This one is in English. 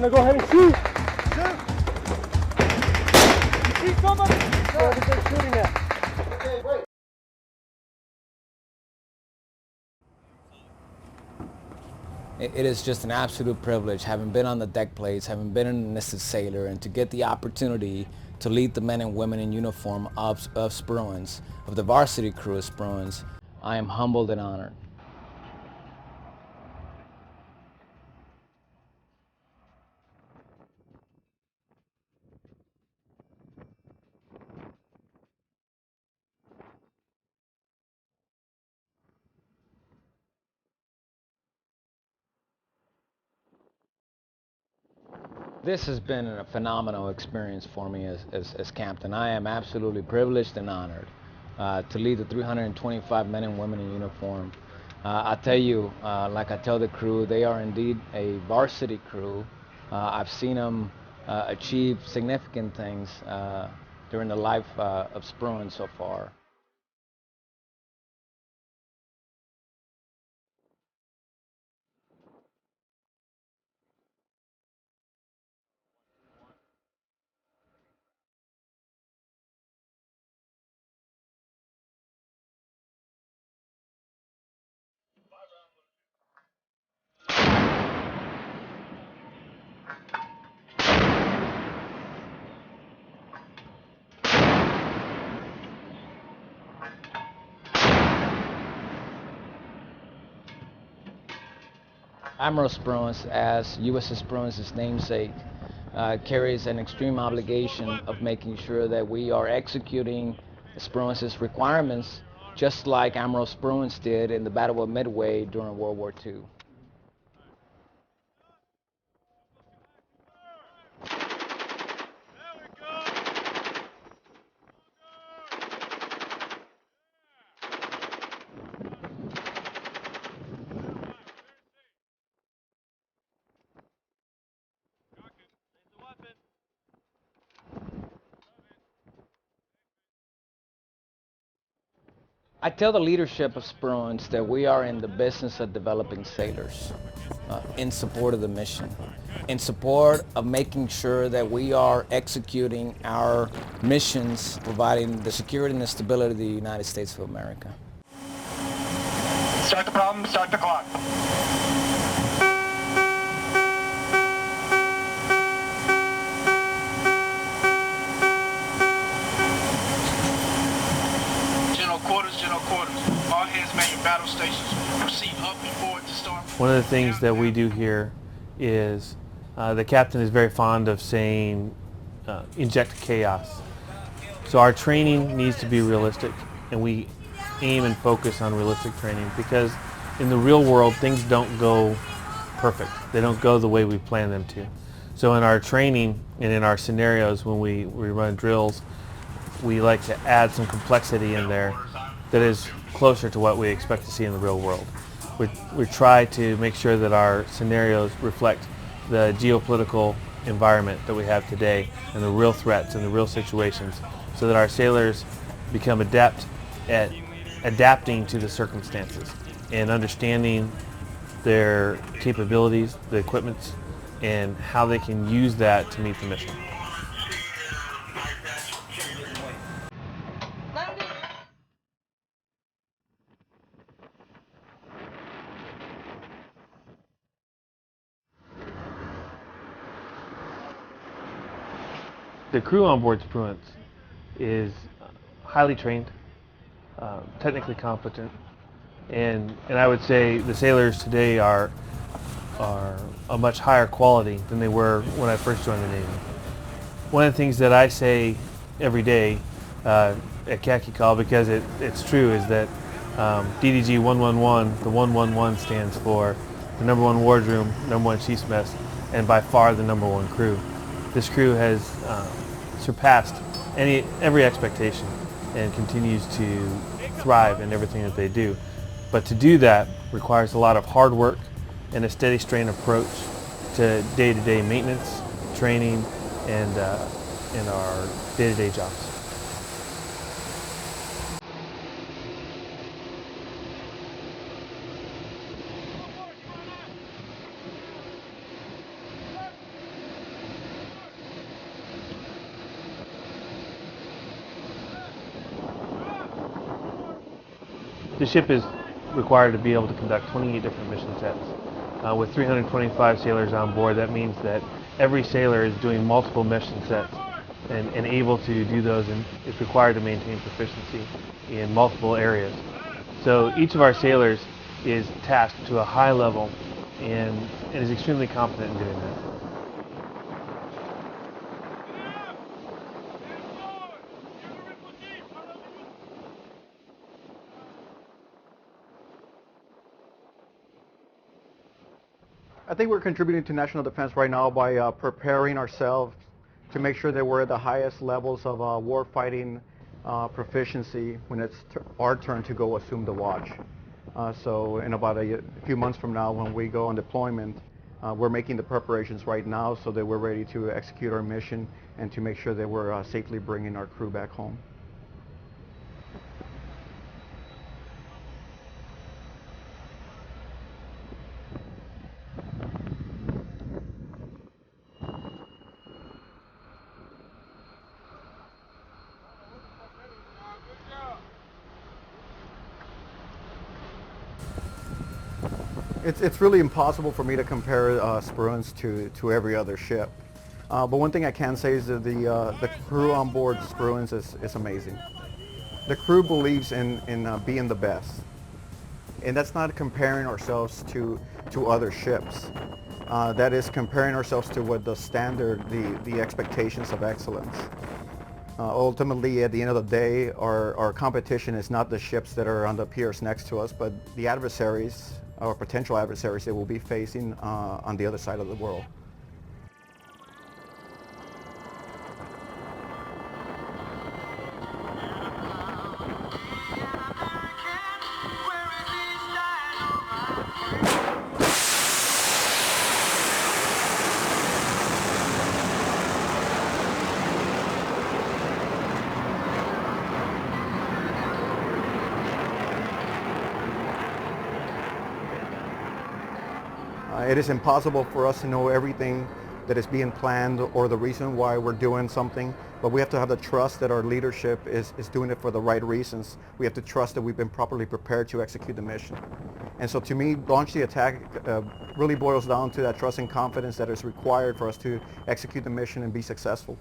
gonna go ahead and shoot. Shoot. You see somebody? Where is they shooting at? Okay, wait. It is just an absolute privilege, having been on the deck plates, having been an enlisted sailor, and to get the opportunity to lead the men and women in uniform of Spruance, of the varsity crew of Spruance. I am humbled and honored. This has been a phenomenal experience for me as captain. I am absolutely privileged and honored to lead the 325 men and women in uniform. I tell you, like I tell the crew, they are indeed a varsity crew. I've seen them achieve significant things during the life of Spruance so far. Admiral Spruance, as USS Spruance's namesake, carries an extreme obligation of making sure that we are executing Spruance's requirements, just like Admiral Spruance did in the Battle of Midway during World War II. I tell the leadership of Spruance that we are in the business of developing sailors in support of the mission, in support of making sure that we are executing our missions, providing the security and the stability of the United States of America. Start the problem, start the clock. General quarters. All hands man your battle stations. Proceed up and forward to storm. One of the things that we do here is the captain is very fond of saying inject chaos. So our training needs to be realistic, and we aim and focus on realistic training because in the real world things don't go perfect. They don't go the way we plan them to. So in our training and in our scenarios when we run drills, we like to add some complexity in there that is closer to what we expect to see in the real world. We try to make sure that our scenarios reflect the geopolitical environment that we have today and the real threats and the real situations so that our sailors become adept at adapting to the circumstances and understanding their capabilities, the equipment, and how they can use that to meet the mission. The crew on board Spruance is highly trained, technically competent, and I would say the sailors today are a much higher quality than they were when I first joined the Navy. One of the things that I say every day at Khaki Call, because it's true, is that DDG 111, the 111 stands for the #1 wardroom, #1 chief's mess, and by far the #1 crew. This crew has surpassed every expectation and continues to thrive in everything that they do. But to do that requires a lot of hard work and a steady strain approach to day-to-day maintenance, training, and in our day-to-day jobs. The ship is required to be able to conduct 28 different mission sets. With 325 sailors on board, that means that every sailor is doing multiple mission sets and able to do those, and is required to maintain proficiency in multiple areas. So each of our sailors is tasked to a high level and is extremely competent in doing that. I think we're contributing to national defense right now by preparing ourselves to make sure that we're at the highest levels of war fighting proficiency when it's our turn to go assume the watch. So in about a few months from now, when we go on deployment, we're making the preparations right now so that we're ready to execute our mission and to make sure that we're safely bringing our crew back home. It's really impossible for me to compare Spruance to every other ship. But one thing I can say is that the crew on board Spruance is amazing. The crew believes in being the best. And that's not comparing ourselves to other ships. That is comparing ourselves to what the standard, the expectations of excellence. Ultimately, at the end of the day, our competition is not the ships that are on the piers next to us, but the adversaries, or potential adversaries that we'll be facing on the other side of the world. It is impossible for us to know everything that is being planned or the reason why we're doing something, but we have to have the trust that our leadership is doing it for the right reasons. We have to trust that we've been properly prepared to execute the mission. And so to me, launch the attack really boils down to that trust and confidence that is required for us to execute the mission and be successful.